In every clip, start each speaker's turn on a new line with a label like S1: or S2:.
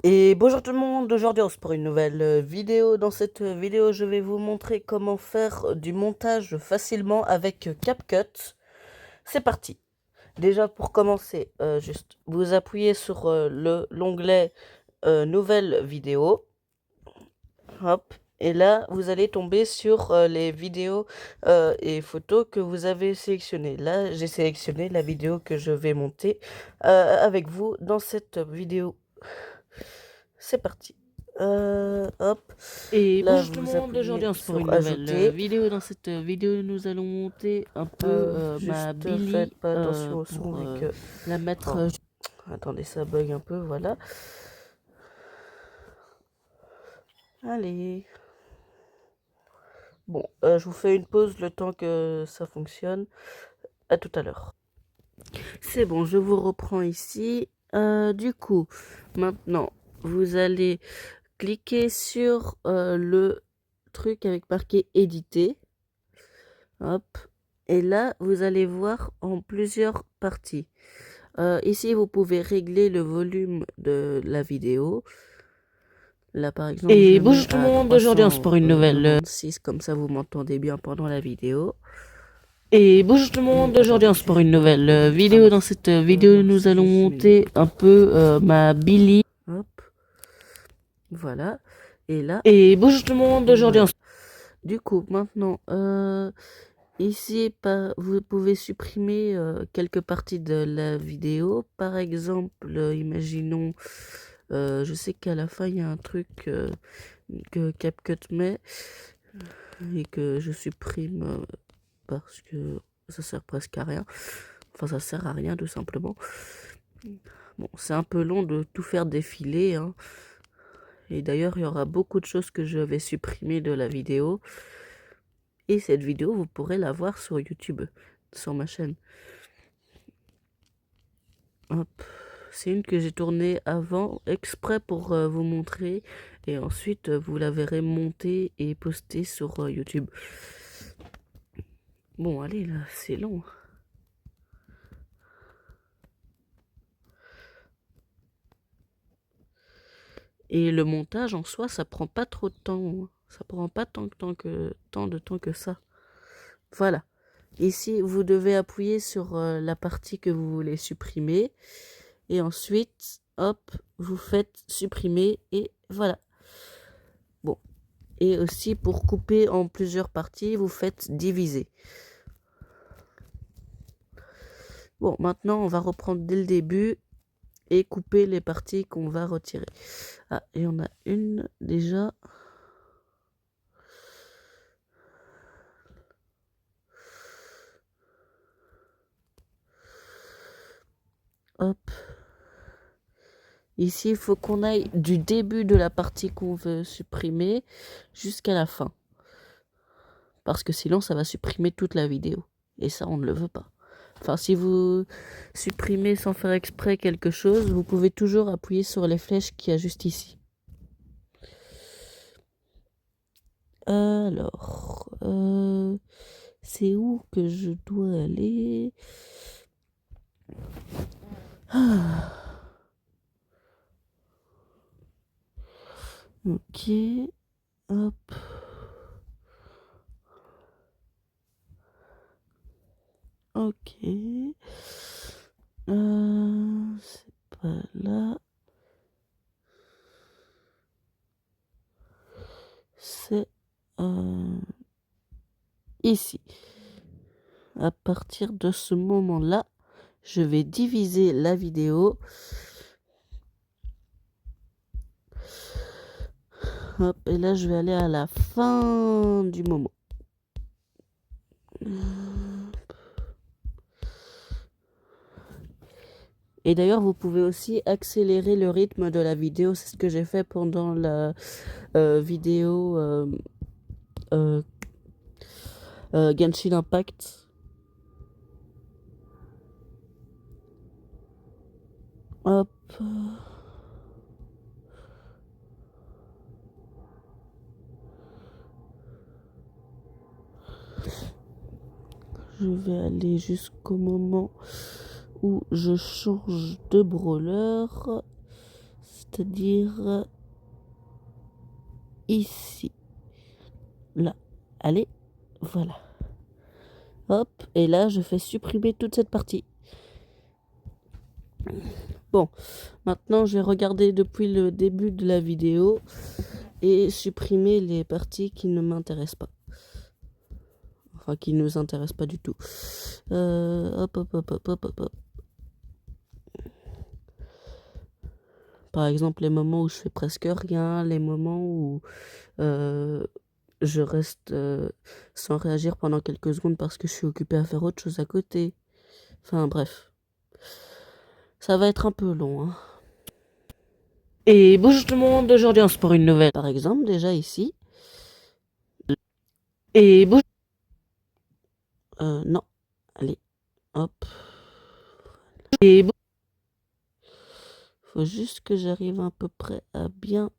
S1: Et bonjour tout le monde, aujourd'hui on se pour une nouvelle vidéo. Dans cette vidéo, je vais vous montrer comment faire du montage facilement avec CapCut. C'est parti. Déjà pour commencer, juste vous appuyez sur l'onglet Nouvelle vidéo. Hop. Et là, vous allez tomber sur les vidéos et photos que vous avez sélectionnées. Là, j'ai sélectionné la vidéo que je vais monter avec vous dans cette vidéo. C'est parti. Hop.
S2: Et
S1: Là,
S2: bonjour tout le
S1: vous
S2: monde, aujourd'hui
S1: appuyez
S2: on se pour
S1: sur
S2: une nouvelle
S1: ajouter.
S2: vidéo. Dans cette vidéo, nous allons monter un peu ma
S1: Juste
S2: Billy
S1: faites pas attention au son
S2: pour
S1: vu que...
S2: la mettre.
S1: Oh, attendez, ça bug un peu, voilà. Allez. Bon, je vous fais une pause le temps que ça fonctionne. À tout à l'heure. C'est bon, je vous reprends ici. Du coup, maintenant, vous allez cliquer sur le truc avec marqué éditer. Hop. Et là, vous allez voir en plusieurs parties. Ici, vous pouvez régler le volume de la vidéo. Là, par exemple, je
S2: Et
S1: le
S2: bonjour
S1: mets
S2: tout le
S1: à
S2: monde, aujourd'hui on se pour une nouvelle.
S1: 396, comme ça vous m'entendez bien pendant la vidéo.
S2: Et bonjour tout le monde, aujourd'hui
S1: Attendez,
S2: on se pour
S1: juste
S2: une nouvelle
S1: ça
S2: vidéo. Dans
S1: marche.
S2: cette vidéo,
S1: Non,
S2: nous
S1: c'est
S2: allons
S1: juste
S2: monter un peu ma Billy.
S1: Hop, voilà. Et là,
S2: Et bonjour tout le monde, aujourd'hui on
S1: voilà.
S2: se...
S1: Du coup, maintenant, ici, vous pouvez supprimer quelques parties de la vidéo. Par exemple, imaginons, je sais qu'à la fin, il y a un truc que CapCut met et que je supprime parce que ça sert presque à rien. Enfin, ça sert à rien, tout simplement. Bon, c'est un peu long de tout faire défiler, hein. Et d'ailleurs, il y aura beaucoup de choses que je vais supprimer de la vidéo. Et cette vidéo, vous pourrez la voir sur YouTube, sur ma chaîne. Hop. C'est une que j'ai tournée avant, exprès pour vous montrer. Et ensuite, vous la verrez montée et postée sur YouTube. Bon, allez, là, c'est long. Et le montage, en soi, ça prend pas trop de temps. Ça prend pas tant de temps que ça. Voilà. Ici, vous devez appuyer sur la partie que vous voulez supprimer. Et ensuite, hop, vous faites supprimer et voilà. Bon. Et aussi, pour couper en plusieurs parties, vous faites diviser. Bon, maintenant, on va reprendre dès le début et couper les parties qu'on va retirer. Ah, il y en a une déjà. Hop. Ici, il faut qu'on aille du début de la partie qu'on veut supprimer jusqu'à la fin. Parce que sinon, ça va supprimer toute la vidéo. Et ça, on ne le veut pas. Enfin, si vous supprimez sans faire exprès quelque chose, vous pouvez toujours appuyer sur les flèches qu'il y a juste ici. Alors, c'est où que je dois aller? Ah, ok, hop. Ok. C'est pas là. C'est ici. À partir de ce moment-là, je vais diviser la vidéo. Hop, et là, je vais aller à la fin du moment. Et d'ailleurs, vous pouvez aussi accélérer le rythme de la vidéo. C'est ce que j'ai fait pendant la vidéo euh, Genshin Impact. Hop. Je vais aller jusqu'au moment où je change de brawler. c'est-à-dire ici. Là. Allez, voilà. Hop, et là, je fais supprimer toute cette partie. Bon, maintenant, je vais regarder depuis le début de la vidéo et supprimer les parties qui ne m'intéressent pas. Enfin, qui ne nous intéressent pas du tout. Hop, hop, hop, hop, hop, hop, hop. Par exemple, les moments où je fais presque rien, les moments où je reste sans réagir pendant quelques secondes parce que je suis occupé à faire autre chose à côté. Enfin, bref. Ça va être un peu long, hein. Et bonjour tout le monde, aujourd'hui on se pour une nouvelle. Par exemple, déjà ici. Et bonjour. Non. Allez, hop. Et faut juste que j'arrive à peu près à bien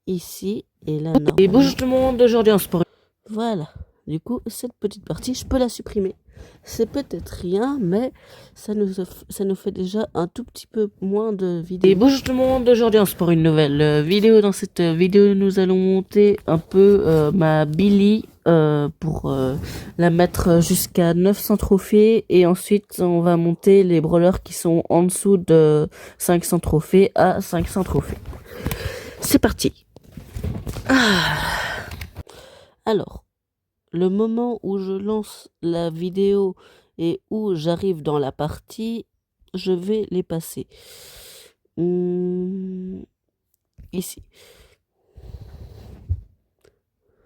S1: ici. Et là, normalement. Et bonjour tout le monde, aujourd'hui on se pour. Voilà. Du coup, cette petite partie, je peux la supprimer. C'est peut-être rien, mais ça nous fait déjà un tout petit peu moins de vidéos. Et bonjour tout le monde, aujourd'hui on se pour une nouvelle vidéo. Dans cette vidéo, nous allons monter un peu ma Billy pour la mettre jusqu'à 900 trophées. Et ensuite, on va monter les brawlers qui sont en dessous de 500 trophées à 500 trophées. C'est parti. Alors, le moment où je lance la vidéo et où j'arrive dans la partie, je vais les passer. Ici.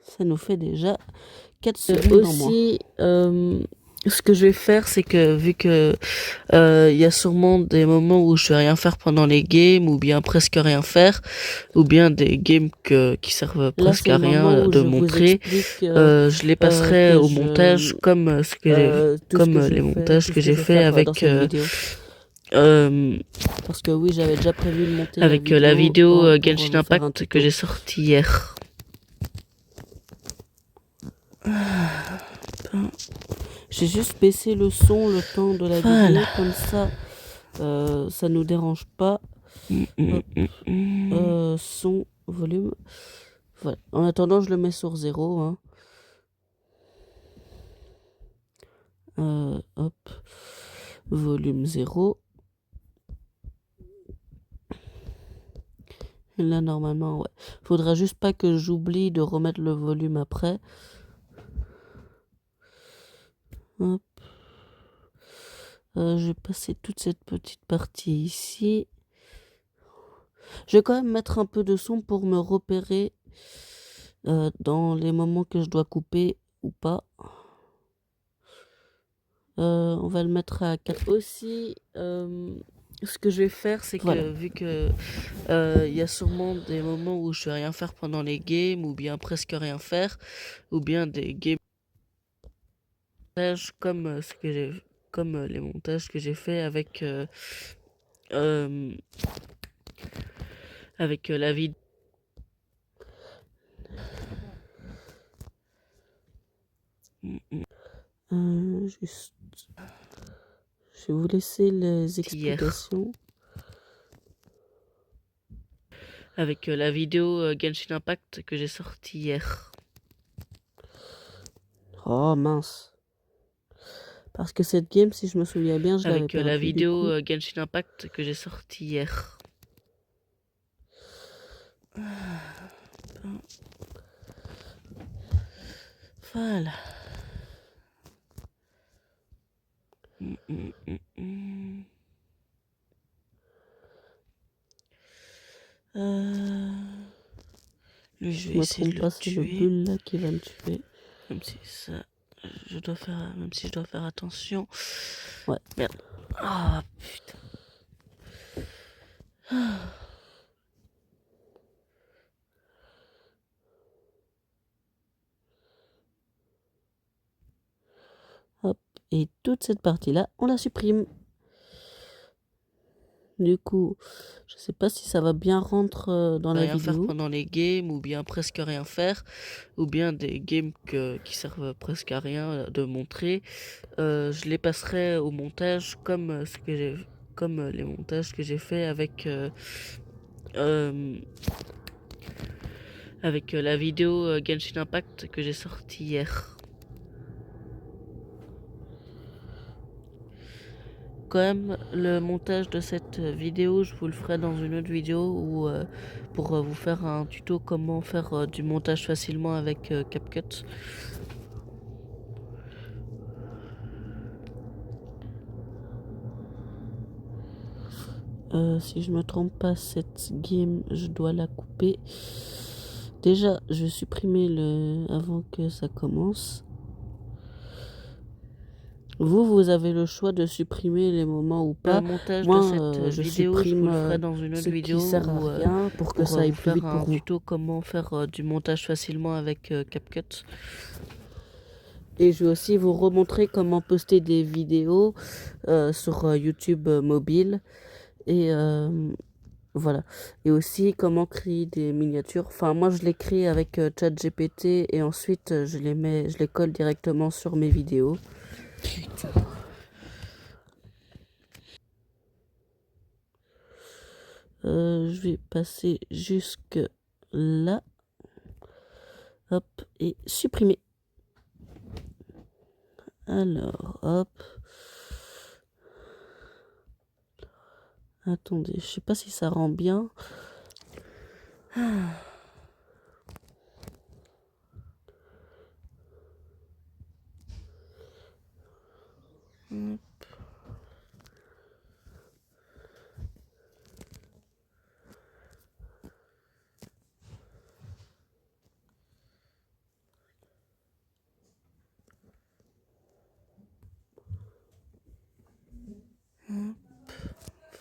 S1: Ça nous fait déjà 4 secondes aussi, ce que je vais faire, c'est que vu que y a sûrement des moments où je vais rien faire pendant les games, ou bien presque rien faire, ou bien des games qui servent presque à rien de montrer, je les passerai au montage comme les montages que j'ai fait avec parce que oui, j'avais déjà prévu de monter avec la vidéo Genshin Impact que j'ai sortie hier. J'ai juste baissé le son le temps de la vidéo, comme ça, ça nous dérange pas. Son, volume. Voilà. En attendant, je le mets sur 0. Hein. Hop. Volume 0. Et là, normalement, ouais. Faudra juste pas que j'oublie de remettre le volume après. Hop. Je vais passer toute cette petite partie ici. Je vais quand même mettre un peu de son pour me repérer dans les moments que je dois couper ou pas. On va le mettre à 4 aussi. Ce que je vais faire, c'est que vu que y a sûrement des moments où je vais rien faire pendant les games, ou bien presque rien faire, ou bien des games comme les montages que j'ai fait avec la vidéo. Juste, je vais vous laisser les explications. Avec la vidéo Genshin Impact que j'ai sortie hier. Oh mince. Parce que cette game, si je me souviens bien, je l'avais perdu. Avec la vidéo Genshin Impact que j'ai sortie hier. Voilà. Lui, je vais essayer de le tuer. C'est le bulle là qui va me tuer. Même si ça, je dois faire attention. Ouais. Merde. Ah putain. Hop. Et toute cette partie là, on la supprime. Du coup, je sais pas si ça va bien rentrer dans la vidéo. Rien faire pendant les games, ou bien presque rien faire, ou bien des games qui servent presque à rien de montrer. Je les passerai au montage comme comme les montages que j'ai fait avec la vidéo Genshin Impact que j'ai sortie hier. Quand même, le montage de cette vidéo, je vous le ferai dans une autre vidéo pour vous faire un tuto comment faire du montage facilement avec CapCut. Si je me trompe pas, cette game, je dois la couper. Déjà, je vais supprimer avant que ça commence. Vous avez le choix de supprimer les moments ou pas.
S2: Le montage
S1: Moi,
S2: de cette
S1: je
S2: vidéo, je vous le
S1: supprime
S2: ferai dans une autre
S1: ce qui
S2: vidéo
S1: sert à rien pour que ça aille
S2: vous
S1: plus
S2: faire
S1: vite
S2: un
S1: pour vous.
S2: tuto comment faire du montage facilement avec CapCut.
S1: Et je vais aussi vous remontrer comment poster des vidéos sur YouTube mobile. Et voilà. Et aussi comment créer des miniatures. Enfin, moi, je les crée avec ChatGPT et ensuite je les colle directement sur mes vidéos. Je vais passer jusque là. Hop, et supprimer. Alors, hop. Attendez, je sais pas si ça rend bien.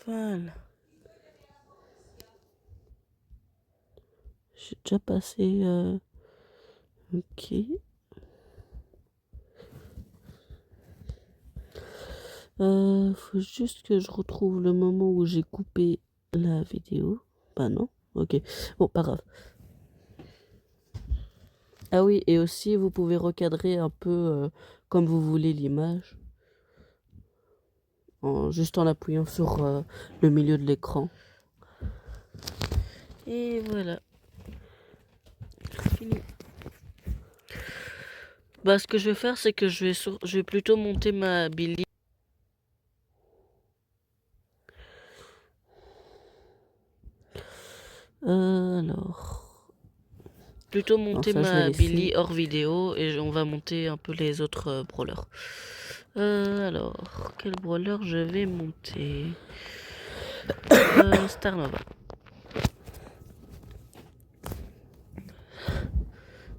S1: Voilà. J'ai déjà passé. Ok. Faut juste que je retrouve le moment où j'ai coupé la vidéo. Bah non. Ok. Bon, pas grave. Ah oui, et aussi vous pouvez recadrer un peu comme vous voulez l'image. Juste en appuyant sur le milieu de l'écran. Et voilà. Fini. Bah, ce que je vais faire, c'est que je vais plutôt monter ma Billy. Alors. Plutôt monter ma Billy hors vidéo et on va monter un peu les autres brawlers. Alors, quel brawler je vais monter Star Nova.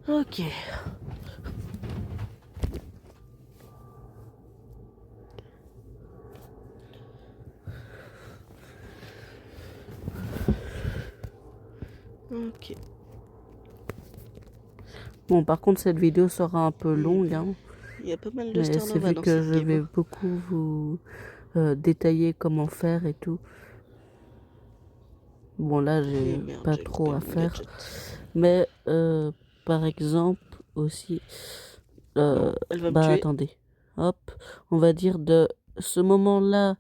S1: Ok. Ok. Bon, par contre, cette vidéo sera un peu longue. Hein.
S2: Il y a pas mal de
S1: Mais
S2: Star
S1: c'est
S2: Nova
S1: vu
S2: dans
S1: que
S2: cette
S1: je
S2: game.
S1: vais beaucoup vous détailler comment faire et tout. Bon, là, j'ai pas trop à faire. Mais, par exemple, aussi...
S2: Non, elle va me
S1: bah,
S2: tuer.
S1: attendez. Hop. On va dire de ce moment-là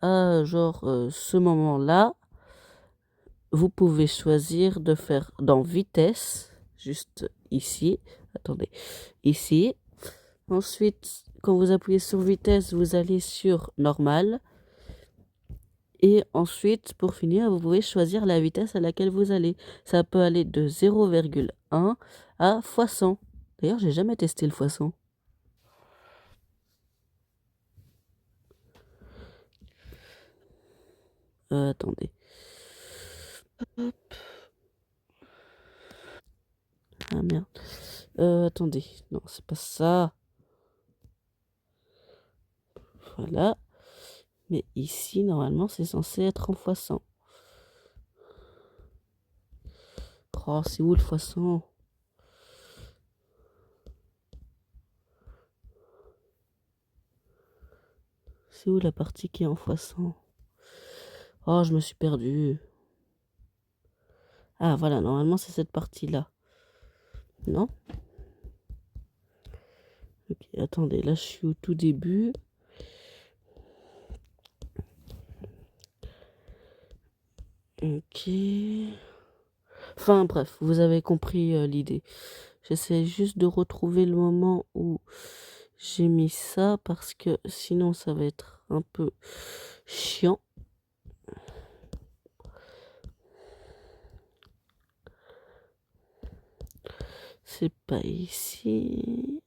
S1: à genre ce moment-là. Vous pouvez choisir de faire dans vitesse. Juste ici. Attendez. Ici. Ensuite, quand vous appuyez sur vitesse, vous allez sur normal. Et ensuite, pour finir, vous pouvez choisir la vitesse à laquelle vous allez. Ça peut aller de 0,1 à x100. D'ailleurs, j'ai jamais testé le x100. Attendez. Hop. Ah merde. Attendez. Non, c'est pas ça. Voilà. Mais ici, normalement, c'est censé être en x100. Oh, c'est où le x100? C'est où la partie qui est en x100? Oh, je me suis perdu. Ah, voilà, normalement, c'est cette partie-là. Non? Ok, attendez, là, je suis au tout début. Ok. Enfin bref, vous avez compris l'idée. J'essaie juste de retrouver le moment où j'ai mis ça parce que sinon ça va être un peu chiant. C'est pas ici.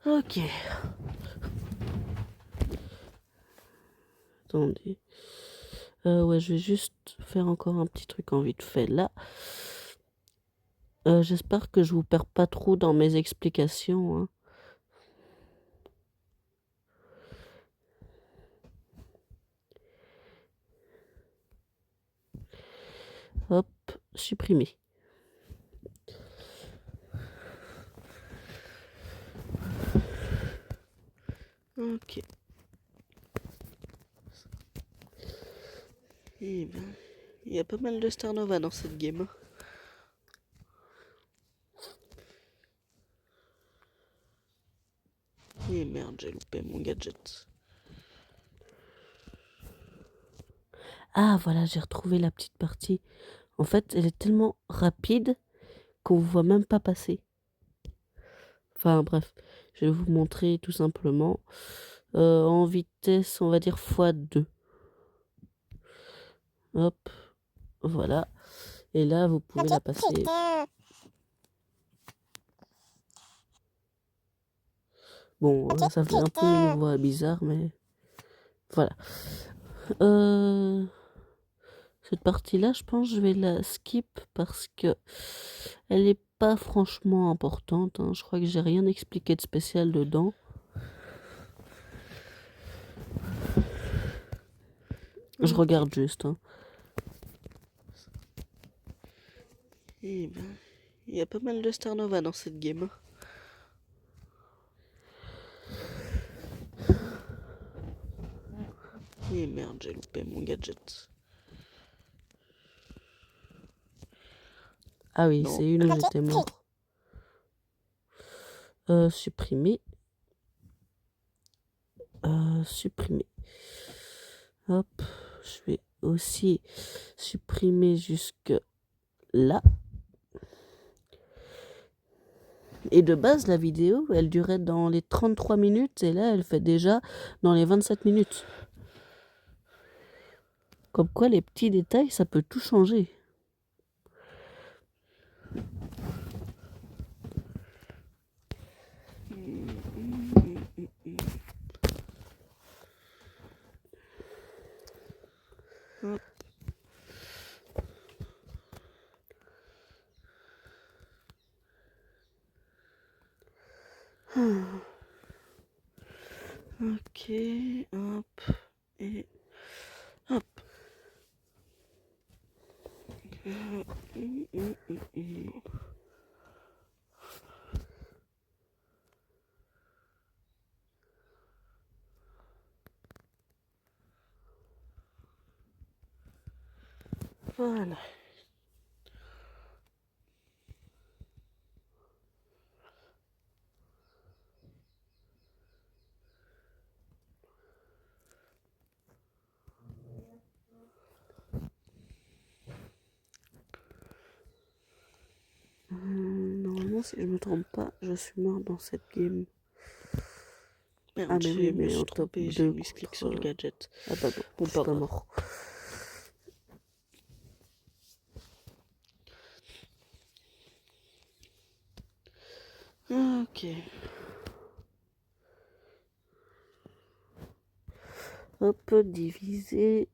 S1: Ok. Attendez. Ouais, je vais juste faire encore un petit truc en vite fait là. J'espère que je vous perds pas trop dans mes explications, hein. Hop, supprimer. Ok. Eh ben, il y a pas mal de Star Nova dans cette game. Et merde, j'ai loupé mon gadget. Ah voilà, j'ai retrouvé la petite partie. En fait, elle est tellement rapide qu'on ne voit même pas passer. Enfin bref, je vais vous montrer tout simplement. En vitesse, on va dire x2. Hop, voilà. Et là, vous pouvez la passer. Bon, ça fait un peu une voix bizarre, mais voilà. Cette partie-là, je pense que je vais la skip parce que elle est pas franchement importante, hein. Je crois que j'ai rien expliqué de spécial dedans. Je regarde juste, hein. Eh ben, il y a pas mal de Star Nova dans cette game. Et merde, j'ai loupé mon gadget. Ah oui, c'est une où j'étais mort. Supprimer. Supprimer. Hop, je vais aussi supprimer jusque là. Et de base, la vidéo, elle durait dans les 33 minutes et là, elle fait déjà dans les 27 minutes. Comme quoi, les petits détails, ça peut tout changer. Hop. Ok, hop, et hop. Voilà. Normalement, si je me trompe pas, je suis mort dans cette game. Merde, ah mais oui, mais en top 2 j'ai mis clic sur le gadget. Ah bah non, bon, je suis pas mort. Ok. Hop, diviser.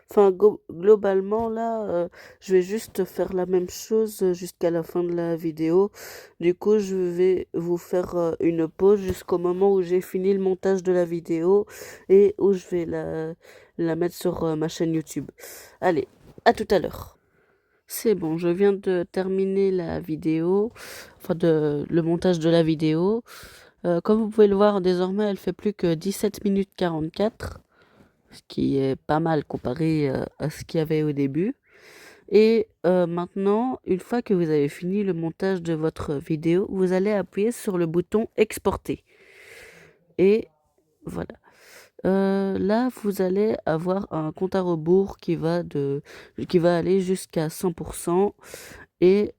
S1: Enfin, globalement, là, je vais juste faire la même chose jusqu'à la fin de la vidéo. Du coup, je vais vous faire une pause jusqu'au moment où j'ai fini le montage de la vidéo et où je vais la mettre sur ma chaîne YouTube. Allez, à tout à l'heure. C'est bon, je viens de terminer la vidéo, enfin le montage de la vidéo. Comme vous pouvez le voir, désormais, elle fait plus que 17 minutes 44. Ce qui est pas mal comparé à ce qu'il y avait au début. Et maintenant, une fois que vous avez fini le montage de votre vidéo, vous allez appuyer sur le bouton exporter. Et voilà. là, vous allez avoir un compte à rebours qui va aller jusqu'à 100%. Et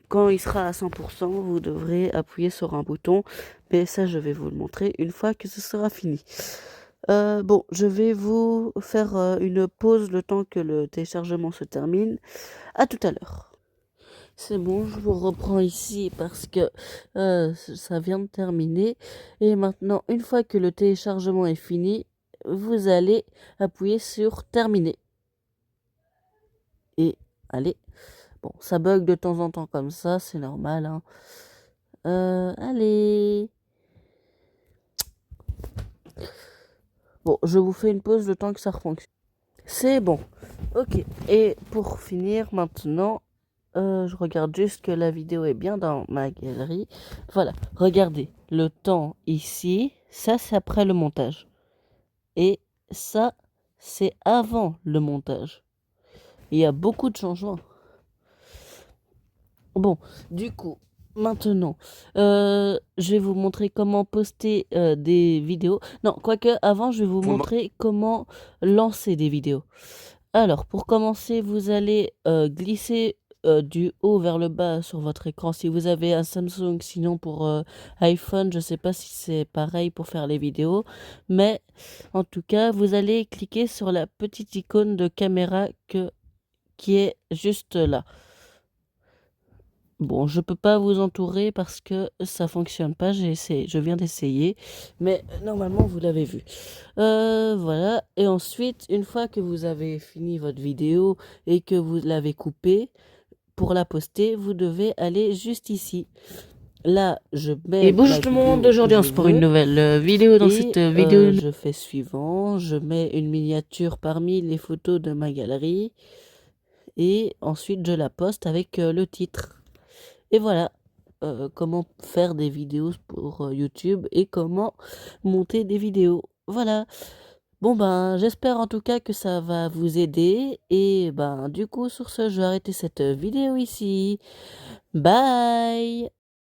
S1: quand il sera à 100%, vous devrez appuyer sur un bouton. Mais ça, je vais vous le montrer une fois que ce sera fini. Bon, je vais vous faire une pause le temps que le téléchargement se termine. À tout à l'heure. C'est bon, je vous reprends ici parce que ça vient de terminer. Et maintenant, une fois que le téléchargement est fini, vous allez appuyer sur terminer. Et allez. Bon, ça bug de temps en temps comme ça, c'est normal, hein. Allez. Bon, je vous fais une pause le temps que ça refonctionne. C'est bon. Ok. Et pour finir maintenant, je regarde juste que la vidéo est bien dans ma galerie. Voilà. Regardez. Le temps ici, ça c'est après le montage. Et ça, c'est avant le montage. Il y a beaucoup de changements. Bon, du coup, maintenant, je vais vous montrer comment poster des vidéos. Non, quoique, avant, je vais vous montrer comment lancer des vidéos. Alors, pour commencer, vous allez glisser du haut vers le bas sur votre écran si vous avez un Samsung. Sinon, pour iPhone, je ne sais pas si c'est pareil pour faire les vidéos. Mais, en tout cas, vous allez cliquer sur la petite icône de caméra qui est juste là. Bon, je peux pas vous entourer parce que ça fonctionne pas. Je viens d'essayer, mais normalement vous l'avez vu. Voilà. Et ensuite, une fois que vous avez fini votre vidéo et que vous l'avez coupée pour la poster, vous devez aller juste ici. Là, je mets
S2: Et bonjour tout le monde, aujourd'hui on se pour une nouvelle vidéo. Dans cette vidéo,
S1: je fais suivant. Je mets une miniature parmi les photos de ma galerie et ensuite je la poste avec le titre. Et voilà comment faire des vidéos pour YouTube et comment monter des vidéos. Voilà. Bon ben, j'espère en tout cas que ça va vous aider. Et ben, du coup, sur ce, je vais arrêter cette vidéo ici. Bye!